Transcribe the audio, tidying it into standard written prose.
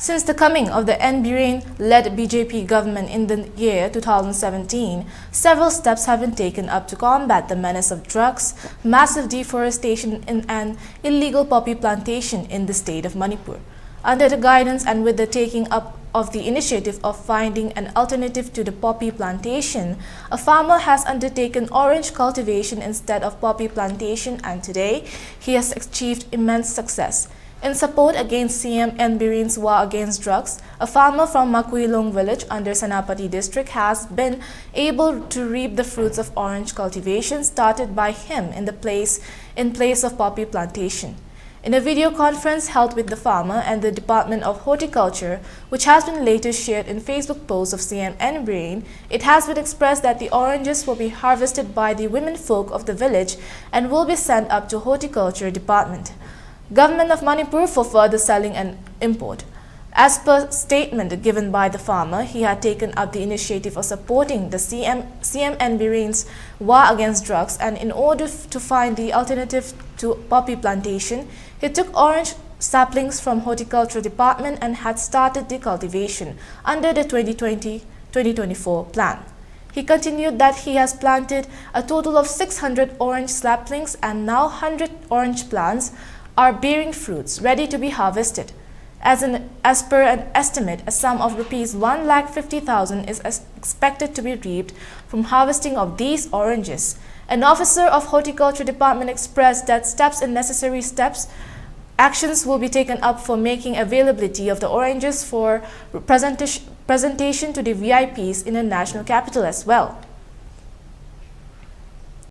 Since the coming of the N. Biren-led BJP government in the year 2017, several steps have been taken up to combat the menace of drugs, massive deforestation, and illegal poppy plantation in the state of Manipur. Under the guidance and with the taking up of the initiative of finding an alternative to the poppy plantation, a farmer has undertaken orange cultivation instead of poppy plantation, and today he has achieved immense success. In support against CM N. Biren's war against drugs, a farmer from Makuilong village under Senapati district has been able to reap the fruits of orange cultivation started by him in place of poppy plantation. In a video conference held with the farmer and the Department of Horticulture, which has been later shared in Facebook posts of CM N. Biren, it has been expressed that the oranges will be harvested by the women folk of the village and will be sent up to Horticulture Department, Government of Manipur, for further selling and import. As per statement given by the farmer, he had taken up the initiative of supporting the CM N. Biren's war against drugs, and in order to find the alternative to poppy plantation, he took orange saplings from Horticulture Department and had started the cultivation under the 2020-2024 plan. He continued that he has planted a total of 600 orange saplings and now 100 orange plants are bearing fruits ready to be harvested. As per an estimate, a sum of Rs 1,50,000 is expected to be reaped from harvesting of these oranges. An officer of Horticulture Department expressed that actions will be taken up for making availability of the oranges for presentation to the VIPs in the national capital as well.